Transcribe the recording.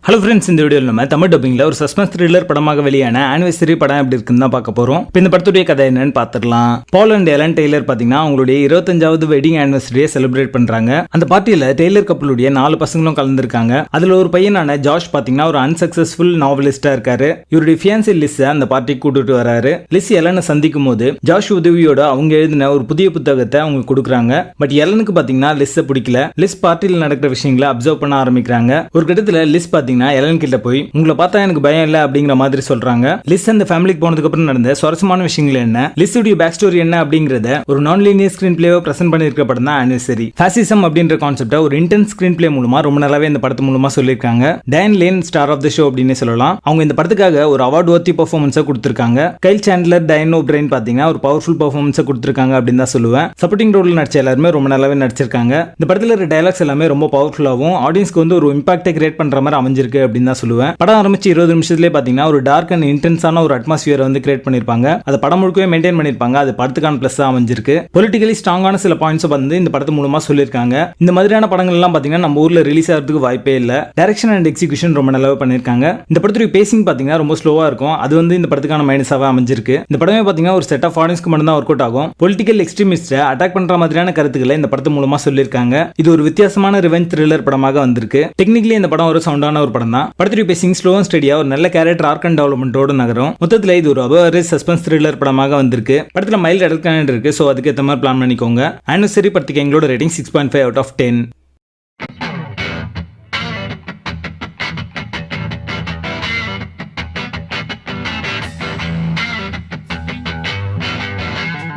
Hello friends, இந்த வீடியோவில் நம்ம தமிழ் டப்பிங்கில் ஒரு சஸ்பென்ஸ் த்ரில்லர் படமாக வெளியான ஆனிவர்சரி படம் எப்படி இருக்குன்னு தான் பார்க்க போகிறோம். இப்போ இந்த படத்துடைய கதை என்னன்னு பார்த்துடலாம். பால் அண்ட் எலன் டெய்லர் பார்த்தீங்கன்னா அவங்களுடைய 25வது வெட்டிங் ஆனிவர்சரியை செலிப்ரேட் பண்ணுறாங்க. அந்த பார்ட்டியில் டெய்லர் கப்பலுடைய 4 பசங்களும் கலந்துருக்காங்க. அதில் ஒரு பையனான ஜாஷ் பார்த்தீங்கன்னா ஒரு அன்சக்சஸ்ஃபுல் நாவலிஸ்டாக இருக்காரு. இவருடைய ஃபியான்சி லிஸ்ஸை அந்த பார்ட்டிக்கு கூட்டிட்டு வராரு. லிஸ் எலனை சந்திக்கும் போது ஜாஷ் உதவியோட அவங்க எழுதின ஒரு புதிய புத்தகத்தை அவங்க கொடுக்குறாங்க. பட் எலனுக்கு பார்த்தீங்கன்னா லிஸ்ஸை பிடிக்கல. லிஸ் பார்ட்டியில் நடக்கிற விஷயங்களை அப்சர்வ் பண்ண ஆரம்பிக்கிறாங்க. ஒரு கட்டத்தில் லிஸ் எலன் கிட்ட போய் உங்களை பார்த்தா எனக்கு பயம் இல்ல அப்படிங்கிற மாதிரி சொல்றாங்க. லிஸ் அந்த ஃபேமிலிக்கு போனதுக்கு அப்புறம் நடந்த சுவாரஸ்யமான விஷயங்கள் என்ன, லிஸ்ஸுடைய பேக் ஸ்டோரி என்ன அப்படிங்கறத ஒரு நான் லீனியர் ஸ்கிரீன் பிளேவை பிரசன்ட் பண்ணிருக்க படம் தான் ஆனிவர்சரி. ஃபாசிசம் அப்படின்ற கான்செப்டை ஒரு இன்டென்ஸ் ஸ்கிரீன் பிளே மூலமா ரொம்ப நல்லாவே இந்த படத்து மூலமா சொல்லியிருக்காங்க. Diane Lane star of the show அப்படின்னு சொல்லலாம். அவங்க இந்த படத்துக்காக ஒரு அவார்ட் வர்த்தி பெர்ஃபார்மன்ஸை கொடுத்திருக்காங்க. கைல் சாண்ட்லர், டயன் ஓப்ரைன் பாத்தீங்கன்னா ஒரு பவர்ஃபுல் பெர்ஃபார்மன்ஸை கொடுத்திருக்காங்க அப்படின்னு தான் சொல்லுவேன். சப்போர்ட்டிங் ரோல்ல நடிச்ச எல்லாருமே ரொம்ப நல்லாவே நடிச்சிருக்காங்க. இந்த படத்துல இருக்க டயலாக்ஸ் எல்லாமே ரொம்ப பவர்ஃபுல்லாகவும் ஆடியன்ஸ்க்கு வந்து ஒரு இம்பாக்டை கிரியேட் பண்ற மாதிரி அமைஞ்சிருக்கு அப்படின்னு தான் சொல்லுவேன். படம் ஆரம்பிச்சு 20 நிமிஷத்துலேயே பாத்தீங்கன்னா ஒரு டார்க் அண்ட் இன்டென்ஸான ஒரு அட்மாஸ்பியரை வந்து கிரியேட் பண்ணிருப்பாங்க. அதை படம் முழுக்கவே மெயின்டைன் பண்ணிருப்பாங்க. அது படத்துக்கான பிளஸ் அமைஞ்சிருக்கு. பொலிட்டிகலி ஸ்ட்ராங்கான சில பாயிண்ட்ஸ் வந்து இந்த படத்து மூலமா சொல்லியிருக்காங்க. இந்த மாதிரியான படங்கள் எல்லாம் பாத்தீங்கன்னா நம்ம ஊர்ல ரிலீஸ் ஆகிறதுக்கு வாய்ப்பே இல்ல. டைரக்ஷன் அண்ட் எக்ஸிகியூஷன் ரொம்ப நல்லாவே பண்ணிருக்காங்க. இந்த படத்துடைய பேசிங் பாத்தீங்கன்னா ரொம்ப ஸ்லோவா இருக்கும். அது வந்து இந்த படத்துக்கான மைனஸாவே அமைஞ்சிருக்கு. இந்த படமே பாத்தீங்கன்னா ஒரு செட் ஆஃப் ஆடியன்ஸ்க்கு மட்டும் தான் ஒர்க் அவுட் ஆகும். பொலிட்டிக்கல் எக்ஸ்ட்ரீமிஸ்ட அட்டாக் பண்ற மாதிரியான கருத்துக்களை இந்த படத்து மூலமா சொல்லியிருக்காங்க. இது ஒரு வித்தியாசமான ரிவெஞ்ச் த்ரில்லர் படமாக வந்திருக்கு. டெக்னிக்கலி இந்த படம் ஒரு சவுண்டான ஒரு படம் தான். படத்துடைய பேசிங் ஸ்லோ அண்ட் ஸ்டடியா ஒரு நல்ல கேரக்டர் ஆர்க் அண்ட் டெவலப்மென்ட்டோட நகரும். மொத்தத்தில் இது ஒரு அபவரேஜ் சஸ்பென்ஸ் த்ரில்லர் படமாக வந்திருக்கு. படத்துல மைல்ட் அடல்ட் கண்டென்ட் இருக்கு. சோ அதுக்கு ஏத்த மாதிரி பிளான் பண்ணிக்கோங்க. ஆனிவர்சரி படத்துக்கு எங்களோட ரேட்டிங் 6.5 out of 10.